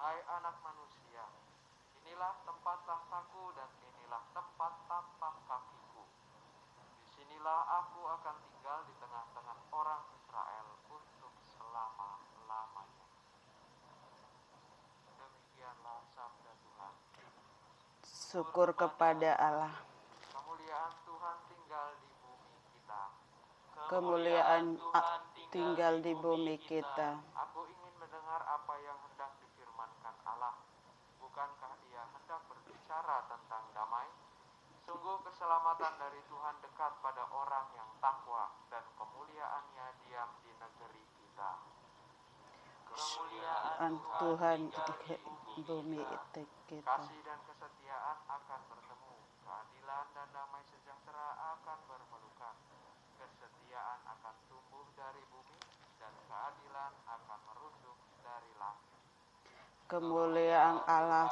Hai anak manusia, inilah tempat tahtaku dan inilah tempat tapak kakiku. Disinilah aku akan tinggal di tengah-tengah orang Israel untuk selama-lamanya. Demikianlah sabda Tuhan. Syukur kepada Allah. Kemuliaan Tuhan tinggal di bumi kita. Kemuliaan tinggal di bumi kita. Aku ingin mendengar apa yang hendak difirmankan Allah. Bukankah Ia hendak berbicara tentang damai? Sungguh keselamatan dari Tuhan dekat pada orang yang takwa, dan kemuliaan-Nya diam di negeri kita. Kemuliaan Tuhan di bumi kita. kita. Kasih dan kesetiaan akan bertemu. Keadilan dan damai sejahtera akan berpelukan. Kesetiaan akan tumbuh dari bumi, dan keadilan akan merunduk dari langit. Kemuliaan Allah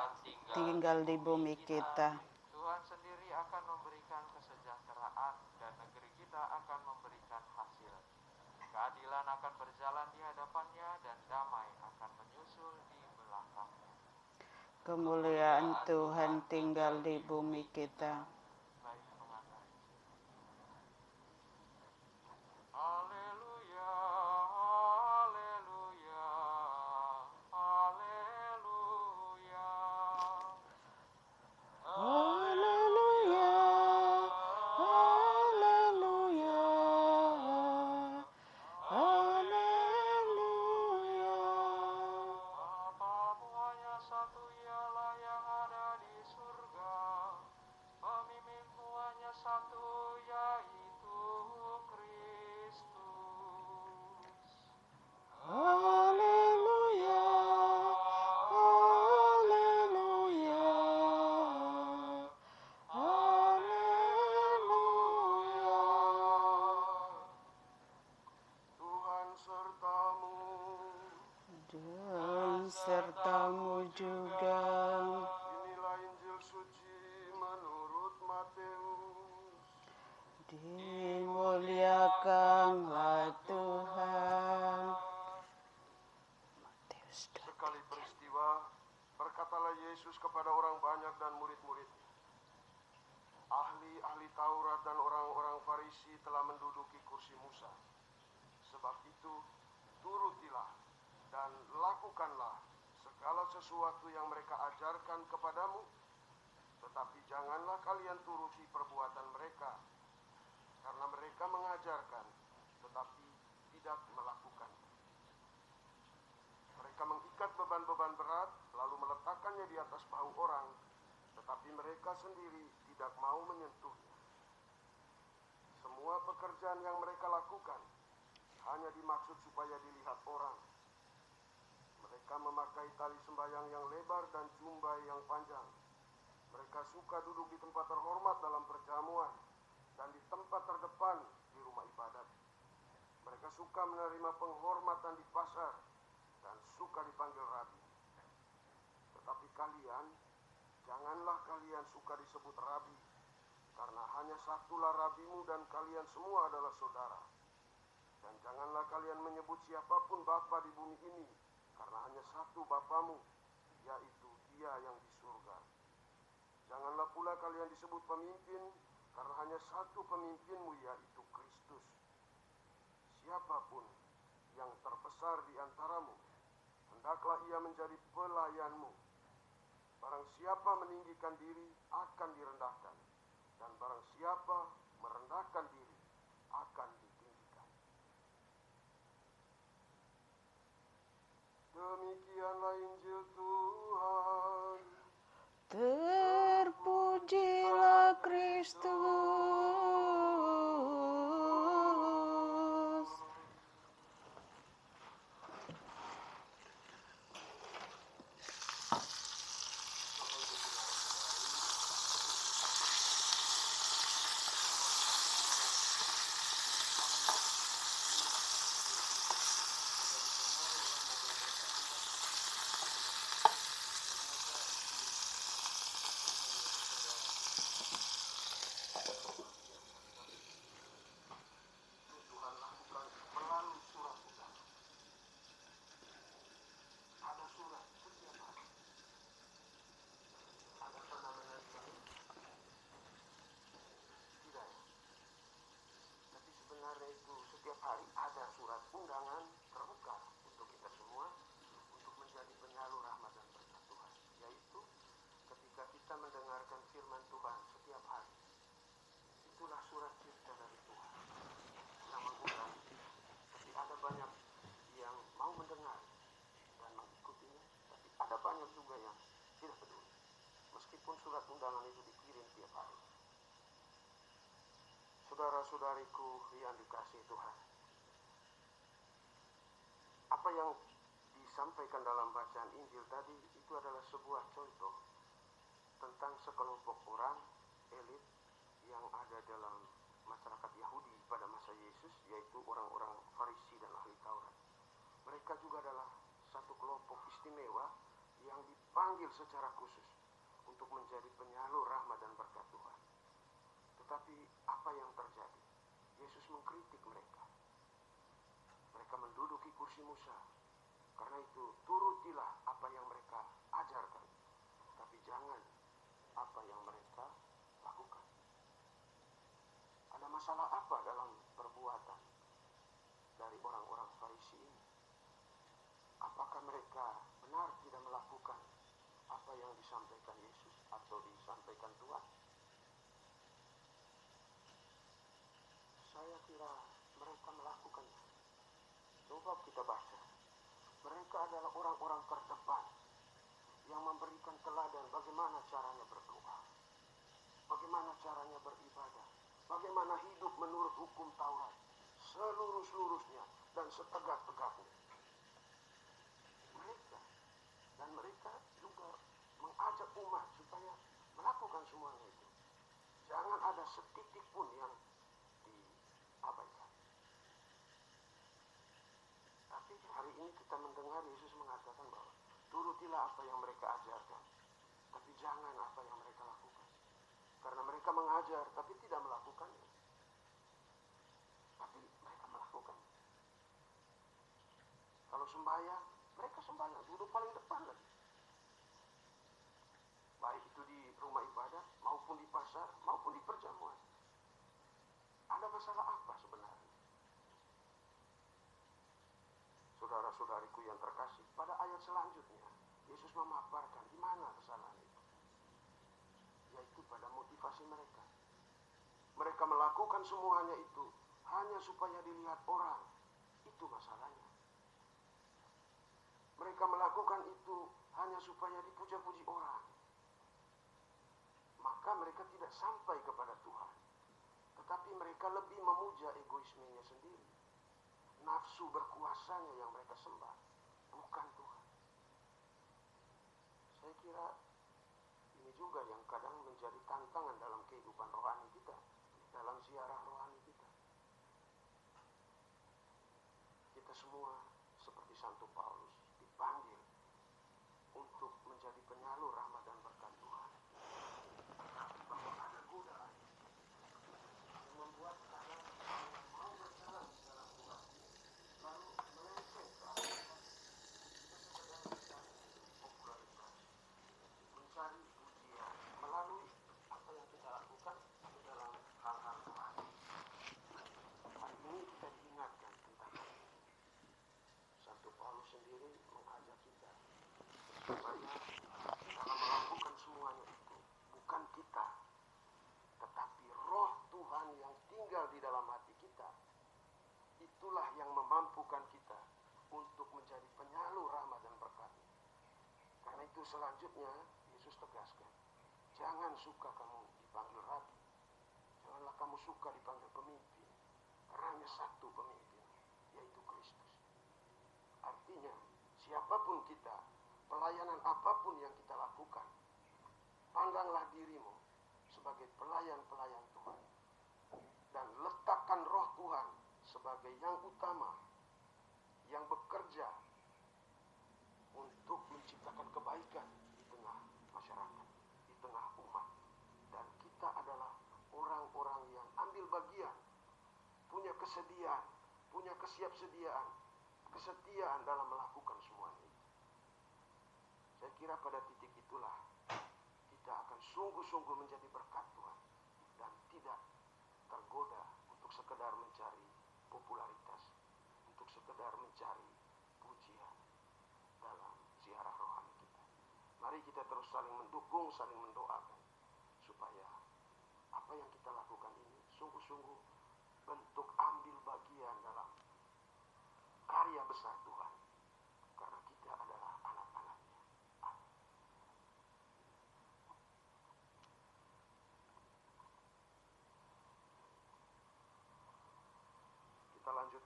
tinggal di bumi kita. Tuhan sendiri akan memberikan kesejahteraan, dan negeri kita akan memberikan hasil. Keadilan akan berjalan di hadapannya, dan damai akan menyusul di belakangnya. Kemuliaan Tuhan tinggal di bumi kita. Baik, pengantar Injil. Haleluya, haleluya, haleluya. Haleluya, haleluya, haleluya. Bapamu hanya satu, Ialah yang ada di surga. Pemimpinmu hanya satu, yaitu Kristus. Haleluya, haleluya, haleluya. Tuhan sertamu. Dan sertamu juga. Inilah Injil suci menurut Matius. Dimuliakanlah Tuhan. Sekali peristiwa, berkatalah Yesus kepada orang banyak dan murid-muridnya, ahli-ahli Taurat dan orang-orang Farisi telah menduduki kursi Musa. Sebab itu, turutilah dan lakukanlah segala sesuatu yang mereka ajarkan kepadamu, tetapi janganlah kalian turuti perbuatan mereka, karena mereka mengajarkan, tetapi tidak melakukan. Mereka mengikat beban-beban berat, lalu meletakkannya di atas bahu orang, tetapi mereka sendiri tidak mau menyentuhnya. Semua pekerjaan yang mereka lakukan hanya dimaksud supaya dilihat orang. Mereka memakai tali sembahyang yang lebar dan jubah yang panjang. Mereka suka duduk di tempat terhormat dalam perjamuan dan di tempat terdepan di rumah ibadat. Mereka suka menerima penghormatan di pasar dan suka dipanggil rabi. Tetapi kalian, janganlah kalian suka disebut rabi, karena hanya satulah rabimu dan kalian semua adalah saudara. Dan janganlah kalian menyebut siapapun bapa di bumi ini, karena hanya satu bapamu, yaitu Dia yang di surga. Janganlah pula kalian disebut pemimpin, karena hanya satu pemimpinmu, yaitu Kristus. Siapapun yang terbesar di antaramu, hendaklah ia menjadi pelayanmu. Barang siapa meninggikan diri akan direndahkan, dan barang siapa merendahkan diri akan ditinggikan. Demikianlah Injil Tuhan. Terpujilah Kristus. ada banyak juga yang tidak peduli. Meskipun surat undangan itu dikirim tiap hari. Saudara-saudariku yang dikasihi Tuhan, apa yang disampaikan dalam bacaan Injil tadi itu adalah sebuah contoh tentang sekelompok orang elit yang ada dalam masyarakat Yahudi pada masa Yesus, yaitu orang-orang Farisi dan ahli Taurat. Mereka juga adalah satu kelompok istimewa yang dipanggil secara khusus untuk menjadi penyalur rahmat dan berkat Tuhan. Tetapi apa yang terjadi? Yesus mengkritik mereka. Mereka menduduki kursi Musa. Karena itu turutilah apa yang mereka ajarkan, tapi jangan apa yang mereka lakukan. Ada masalah apa dalam perbuatan dari orang-orang Farisi ini? Apakah mereka benar tidak melakukan apa yang disampaikan Yesus atau disampaikan Tuhan? Saya kira mereka melakukannya. Coba kita baca. Mereka adalah orang-orang terdepan yang memberikan teladan bagaimana caranya berdoa, bagaimana caranya beribadah, bagaimana hidup menurut hukum Taurat, seluruh-seluruhnya dan setegak-tegaknya. Mereka juga mengajak umat supaya melakukan semuanya itu. Jangan ada setitik pun yang diabaikan. Tapi hari ini kita mendengar Yesus mengatakan bahwa turutilah apa yang mereka ajarkan, tapi jangan apa yang mereka lakukan. Karena mereka mengajar tapi tidak melakukannya. Tapi mereka melakukannya. Kalau sembahyang, mereka sembahyang duduk paling depan lagi. Baik itu di rumah ibadah, maupun di pasar, maupun di perjamuan. Ada masalah apa sebenarnya? Saudara-saudariku yang terkasih, pada ayat selanjutnya, Yesus memaparkan di mana kesalahan itu. Yaitu pada motivasi mereka. Mereka melakukan semuanya itu hanya supaya dilihat orang. Itu masalahnya. Mereka melakukan itu hanya supaya dipuja-puji orang. Maka mereka tidak sampai kepada Tuhan. Tetapi mereka lebih memuja egoismenya sendiri. Nafsu berkuasanya yang mereka sembah, bukan Tuhan. Saya kira ini juga yang kadang menjadi tantangan dalam kehidupan rohani kita, dalam ziarah rohani kita. Kita semua seperti Santo Paulus dipanggil untuk menjadi penyalur rahmat dan berkat Tuhan. Bahwa ada godaan yang membuat kita mau berjalan di dalam Tuhan, lalu melenceng ke arah Tuhan. Kita sekedar mencari popularitas, mencari pujian melalui apa yang kita lakukan di dalam hal-hal rohani. Hari ini kita diingatkan tentang hal ini. Santo Paulus sendiri mengajak kita supaya dalam melakukan semuanya itu bukan kita, tetapi Roh Tuhan yang tinggal di dalam hati kita. Itulah yang memampukan kita untuk menjadi penyalur rahmat dan berkat. Karena itu selanjutnya Yesus tegaskan, jangan suka kamu dipanggil rabi, janganlah kamu suka dipanggil pemimpin, karena hanya satu pemimpin, yaitu Kristus. Artinya siapapun kita, pelayanan apapun yang kita lakukan, pandanglah dirimu sebagai pelayan-pelayan Tuhan. Dan letakkan Roh Tuhan sebagai yang utama, yang bekerja untuk menciptakan kebaikan di tengah masyarakat, di tengah umat. Dan kita adalah orang-orang yang ambil bagian, punya kesediaan, punya kesiapsediaan, kesetiaan dalam melakukan semuanya itu. Saya kira pada titik itulah kita akan sungguh-sungguh menjadi berkat Tuhan dan tidak tergoda untuk sekedar mencari popularitas, untuk sekedar mencari pujian dalam ziarah rohani kita. Mari kita terus saling mendukung, saling mendoakan supaya apa yang kita lakukan ini sungguh-sungguh bentuk ambil bagian dalam karya besar Tuhan. Karena kita adalah anak-anaknya,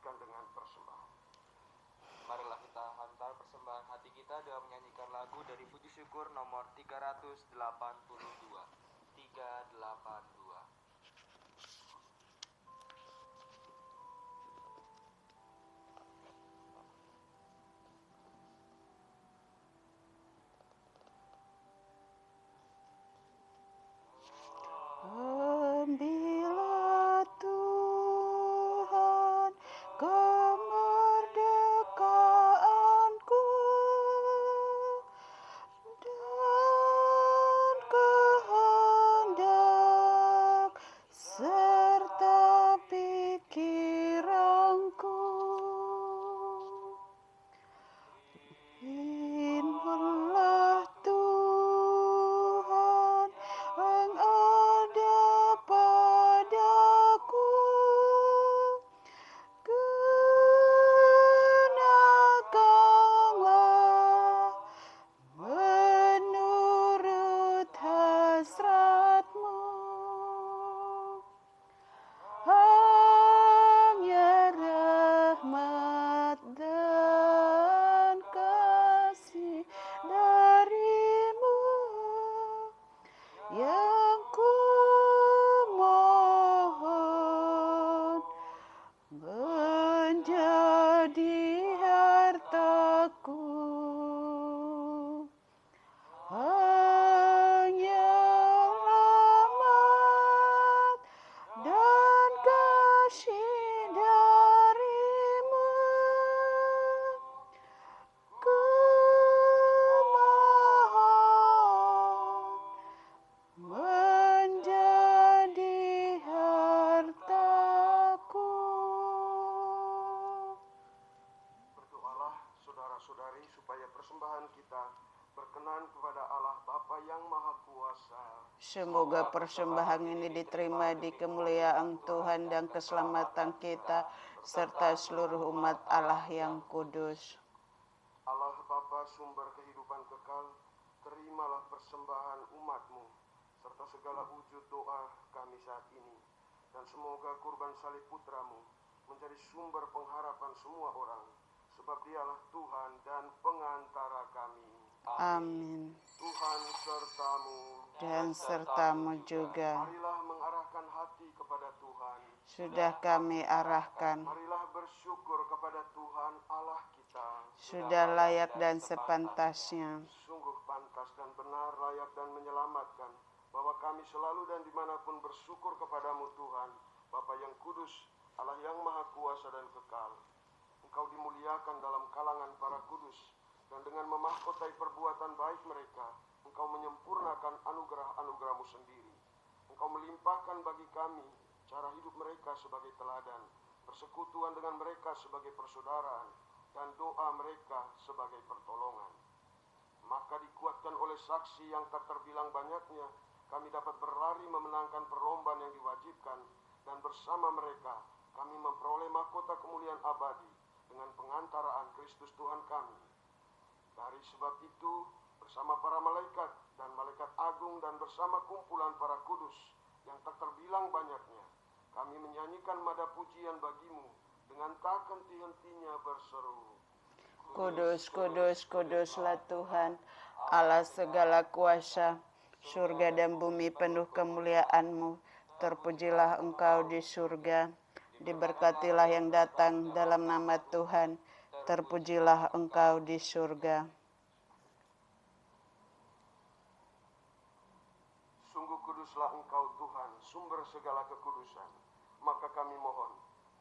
dilanjutkan dengan persembahan. Marilah kita hantar persembahan hati kita dengan menyanyikan lagu dari puji syukur nomor 382. 382. Ambillah Tuhan kemerdekaanku dan kehendak serta pikiranku. Firmanlah Tuhan yang ada padaku, gunakanlah menurut hasratmu. Hanya rahmat dan kasih darimu yang ku mohon menjadi hartaku. Hanya rahmat dan kasih darimu ku mohon menjadi hartaku. Berdoalah saudara-saudari supaya persembahan kita berkenan kepada Allah Bapa yang Maha Kuasa. Semoga persembahan ini diterima di kemuliaan Tuhan dan keselamatan kita, serta seluruh umat Allah yang kudus. Allah Bapa sumber kehidupan kekal, terimalah persembahan umat-Mu, serta segala wujud doa kami saat ini. Dan semoga kurban salib putra-Mu menjadi sumber pengharapan semua orang, sebab Dialah Tuhan dan pengantara kami. Amin. Tuhan sertamu. Dan sertamu juga. Marilah mengarahkan hati kepada Tuhan. Sudah kami arahkan. Marilah bersyukur kepada Tuhan Allah kita. Sudah layak dan sepantasnya. Sungguh pantas dan benar, layak dan menyelamatkan, bahwa kami selalu dan dimanapun bersyukur kepadamu Tuhan, Bapa yang kudus, Allah yang maha kuasa dan kekal. Engkau dimuliakan dalam kalangan para kudus, dan dengan memahkotai perbuatan baik mereka, Engkau menyempurnakan anugerah-anugerah-Mu sendiri. Engkau melimpahkan bagi kami cara hidup mereka sebagai teladan, persekutuan dengan mereka sebagai persaudaraan, dan doa mereka sebagai pertolongan. Maka dikuatkan oleh saksi yang tak terbilang banyaknya, kami dapat berlari memenangkan perlombaan yang diwajibkan, dan bersama mereka kami memperoleh mahkota kemuliaan abadi dengan pengantaraan Kristus Tuhan kami. Dari sebab itu, bersama para malaikat dan malaikat agung dan bersama kumpulan para kudus yang tak terbilang banyaknya, kami menyanyikan nada pujian bagimu dengan tak henti-hentinya berseru. Kudus, kudus, kuduslah Tuhan, Allah segala kuasa, surga dan bumi penuh kemuliaan-Mu. Terpujilah Engkau di surga, diberkatilah yang datang dalam nama Tuhan. Terpujilah Engkau di surga. Sungguh kuduslah Engkau Tuhan, sumber segala kekudusan. Maka kami mohon,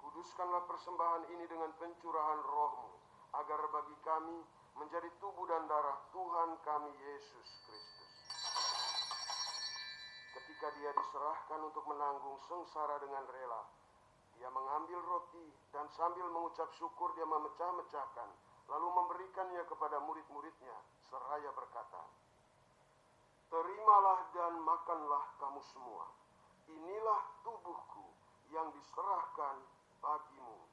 kuduskanlah persembahan ini dengan pencurahan Roh-Mu, agar bagi kami menjadi tubuh dan darah Tuhan kami Yesus Kristus. Ketika Dia diserahkan untuk menanggung sengsara dengan rela, Dia mengambil roti dan sambil mengucap syukur Dia memecah-mecahkan, lalu memberikannya kepada murid-muridnya, seraya berkata, "Terimalah dan makanlah kamu semua. Inilah tubuhku yang diserahkan bagimu."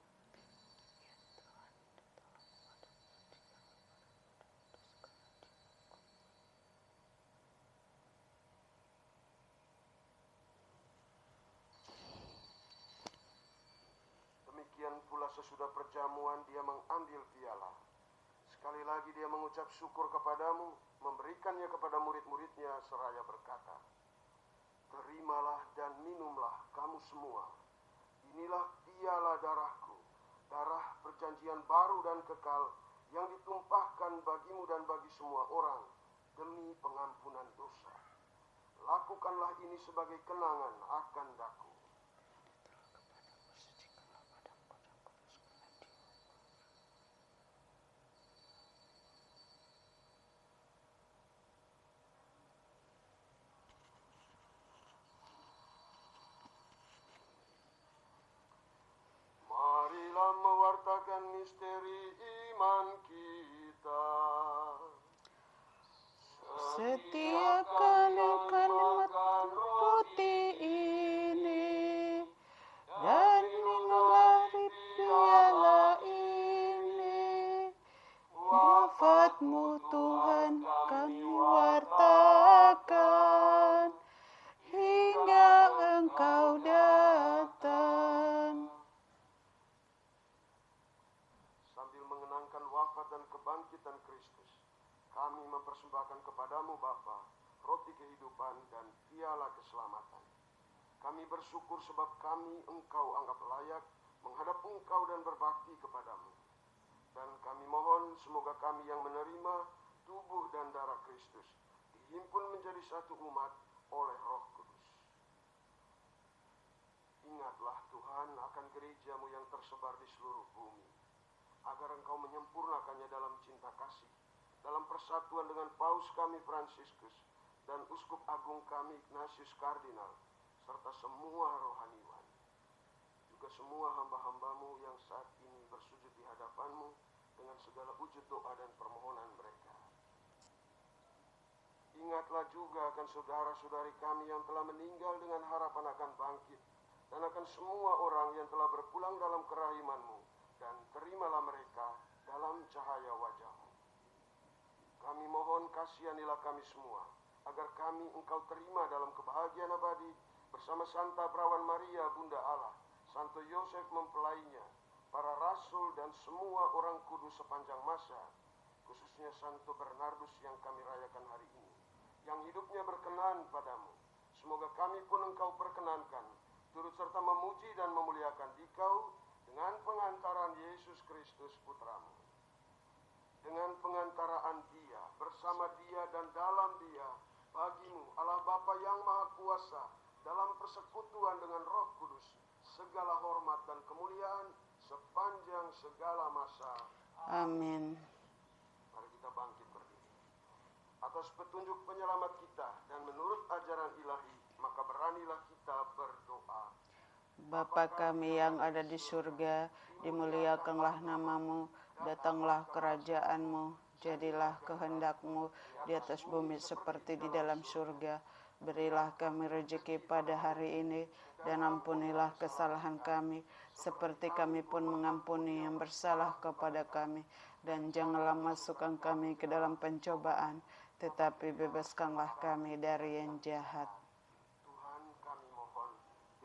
Demikian pula sesudah perjamuan dia mengambil piala. Sekali lagi dia mengucap syukur kepadamu, memberikannya kepada murid-muridnya seraya berkata, "Terimalah dan minumlah kamu semua. Inilah piala darahku, darah perjanjian baru dan kekal yang ditumpahkan bagimu dan bagi semua orang demi pengampunan dosa. Lakukanlah ini sebagai kenangan akan daku." Marilah mewartakan misteri iman kita. Setiap kali makan roti ini dan minumlah di piala ini, wafat-Mu Tuhan kami wartakan hingga Engkau datang. Sambil mengenangkan wafat dan kebangkitan Kristus, kami mempersembahkan kepadamu Bapa, roti kehidupan dan piala keselamatan. Kami bersyukur sebab kami Engkau anggap layak menghadap Engkau dan berbakti kepadamu. Dan kami mohon semoga kami yang menerima tubuh dan darah Kristus dihimpun menjadi satu umat oleh Roh Kudus. Ingatlah Tuhan akan gereja-Mu yang tersebar di seluruh bumi, agar Engkau menyempurnakannya dalam cinta kasih, dalam persatuan dengan Paus kami Fransiskus dan Uskup Agung kami Ignatius Kardinal, serta semua rohaniwan, juga semua hamba-hamba-Mu yang saat ini bersujud di hadapan-Mu dengan segala wujud doa dan permohonan mereka. Ingatlah juga akan saudara-saudari kami yang telah meninggal dengan harapan akan bangkit, dan akan semua orang yang telah berpulang dalam kerahiman-Mu, dan terimalah mereka dalam cahaya wajah-Mu. Kami mohon kasihanilah kami semua, agar kami Engkau terima dalam kebahagiaan abadi bersama Santa Perawan Maria Bunda Allah, Santo Yosef mempelainya, para rasul dan semua orang kudus sepanjang masa, khususnya Santo Bernardus yang kami rayakan hari ini, yang hidupnya berkenan padamu. Semoga kami pun Engkau perkenankan, turut serta memuji dan memuliakan Dikau dengan pengantaran Yesus Kristus Putra-Mu. Dengan pengantaraan Dia, bersama Dia dan dalam Dia, bagi-Mu Allah Bapa yang Maha Kuasa, dalam persekutuan dengan Roh Kudus, segala hormat dan kemuliaan sepanjang segala masa. Amin. Mari kita bangkit berdiri. Atas petunjuk penyelamat kita dan menurut ajaran ilahi, maka beranilah kita berdoa. Bapa kami yang ada di surga, dimuliakanlah nama-Mu, datanglah kerajaan-Mu, jadilah kehendak-Mu di atas bumi seperti di dalam surga. Berilah kami rezeki pada hari ini, dan ampunilah kesalahan kami, seperti kami pun mengampuni yang bersalah kepada kami. Dan janganlah masukkan kami ke dalam pencobaan, tetapi bebaskanlah kami dari yang jahat. Tuhan, kami mohon,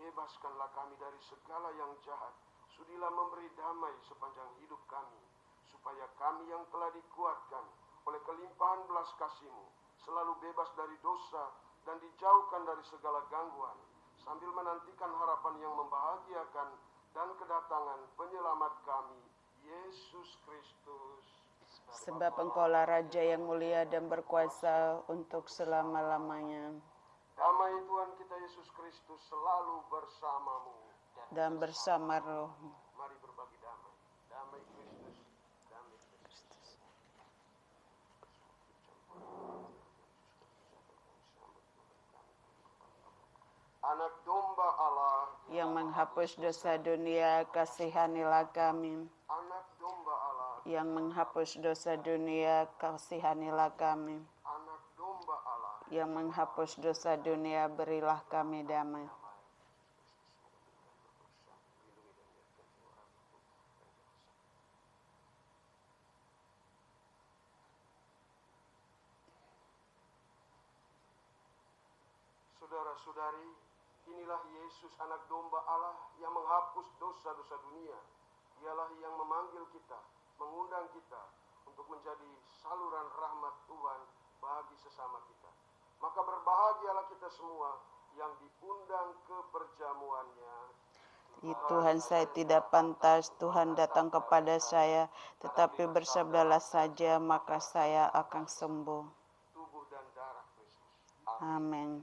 bebaskanlah kami dari segala yang jahat. Sudilah memberi damai sepanjang hidup kami, supaya kami yang telah dikuatkan oleh kelimpahan belas kasih-Mu selalu bebas dari dosa dan dijauhkan dari segala gangguan, sambil menantikan harapan yang membahagiakan dan kedatangan penyelamat kami, Yesus Kristus. Sebab Engkaulah Raja yang mulia dan berkuasa untuk selama-lamanya. Damai Tuhan kita Yesus Kristus selalu bersamamu. Dan bersama roh-Mu. Mari berbagi damai. Damai Kristus. Damai Kristus. Anak domba Allah Yang menghapus dosa dunia, kasihanilah kami. Anak domba Allah, Yang menghapus dosa dunia, kasihanilah kami. anak domba Allah. Yang menghapus dosa dunia, berilah kami damai. Saudara-saudari, inilah Yesus anak domba Allah yang menghapus dosa-dosa dunia. Dialah yang memanggil kita, mengundang kita untuk menjadi saluran rahmat Tuhan bagi sesama kita. Maka berbahagialah kita semua yang diundang ke perjamuannya. Tuhan, saya tidak pantas Tuhan datang kepada saya, tetapi bersabdalah saja maka saya akan sembuh. Tubuh dan darah Kristus. Amin.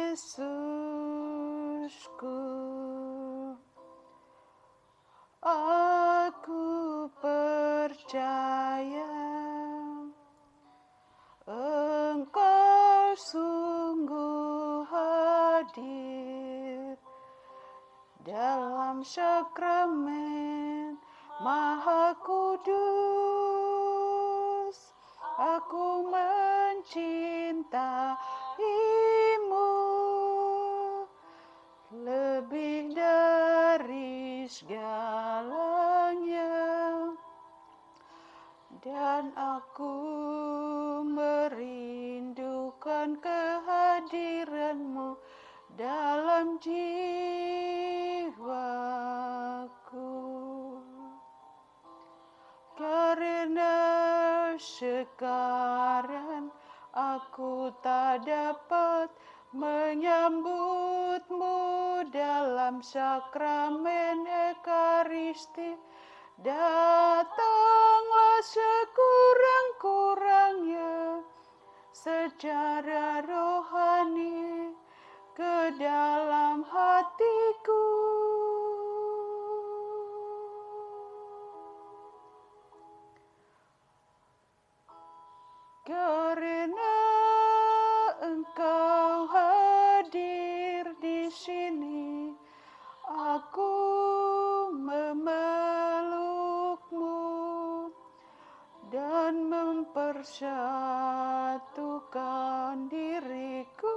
Yesusku, aku percaya Engkau sungguh hadir dalam sakramen Maha Kudus. Aku mencintaimu lebih dari segalanya, dan aku merindukan kehadiranmu dalam jiwaku. Karena sekarang aku tak dapat menyambutmu dalam sakramen Ekaristi, datanglah sekurang-kurangnya secara rohani ke dalam hatiku. Karena Engkau hadir di sini, aku memelukmu dan mempersatukan diriku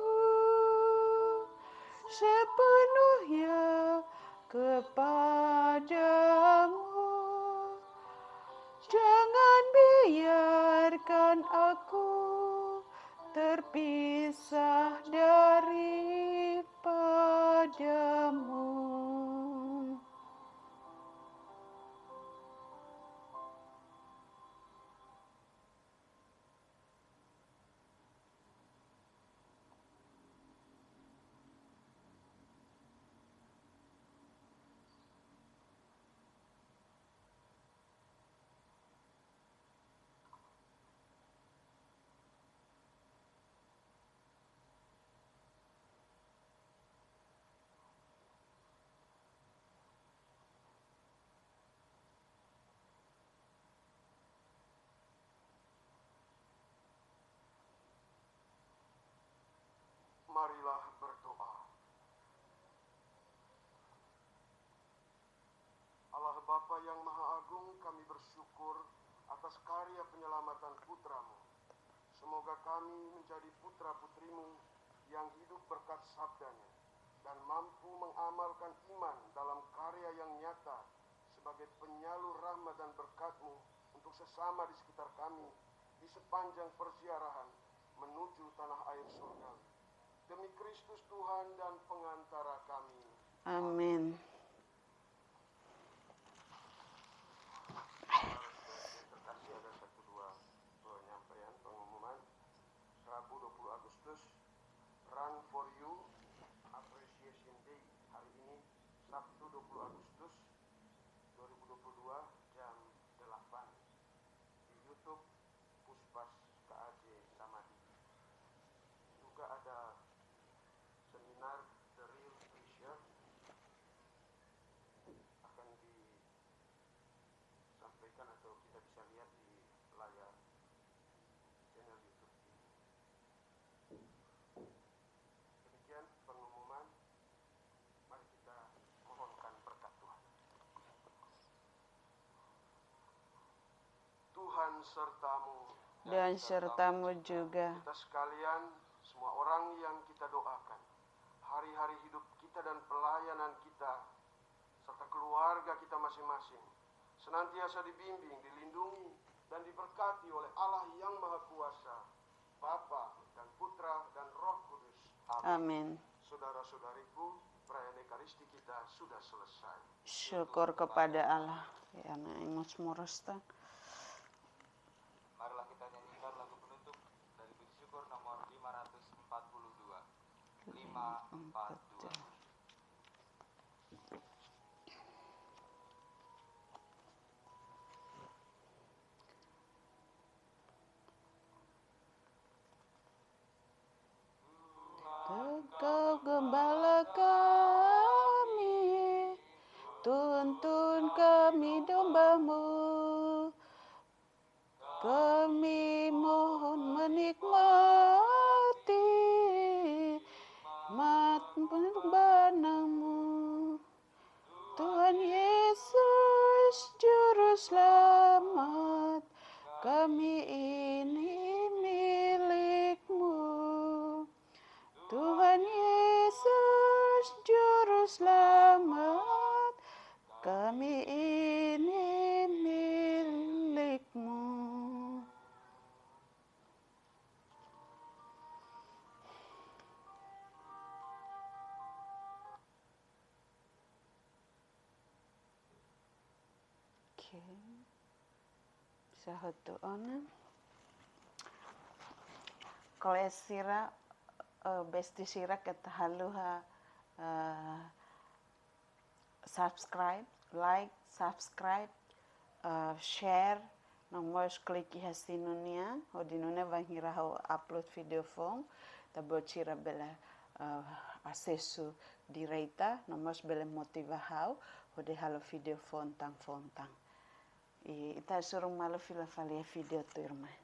sepenuhnya kepadamu. Jangan biarkan aku terpisah daripadamu. Marilah berdoa. Allah Bapa yang Maha Agung, kami bersyukur atas karya penyelamatan putra-Mu. Semoga kami menjadi putra-putrimu yang hidup berkat sabdanya dan mampu mengamalkan iman dalam karya yang nyata sebagai penyalur rahmat dan berkat-Mu untuk sesama di sekitar kami di sepanjang perziarahan menuju tanah air surgawi. Demi Kristus Tuhan dan pengantara kami. Amin. Terkasih, ada 1-2 penyampaian pengumuman. Rabu 20 Agustus, Run for You Appreciation Day. Hari ini Sabtu 20 Agustus 2022 jam 8 di YouTube Puspas KAJ Samadi. Juga ada seminar The Real Treasure dan sertamu juga. Kita sekalian, semua orang yang kita doakan, hari-hari hidup kita dan pelayanan kita, serta keluarga kita masing-masing, senantiasa dibimbing, dilindungi, dan diberkati oleh Allah yang Maha Kuasa, Bapa dan Putra dan Roh Kudus. Amin. Saudara-saudariku, perayaan Ekaristi kita sudah selesai. Syukur kepada Allah. Ya, naimus morostan. Marilah kita nyanyikan lagu penutup dari puji syukur nomor 542. 542. Engkau gembala kami, tuntun kami domba-Mu. Kami mohon menikmati benang-Mu. Tuhan Yesus Juru Selamat, kami ini milik-Mu. Tuhan Yesus Juru Selamat, kami ini milik-Mu. Oke, satu ona. Kalau sira besti sira kita haluha subscribe, like, subscribe, share, nomor klik hasinunia, hodinunia vanghira hau upload video phone, tabo cira bela asesu direita, nomor bela motiva hau, hodi halo video fontang. Ita suruh malu fila falia video tu irma.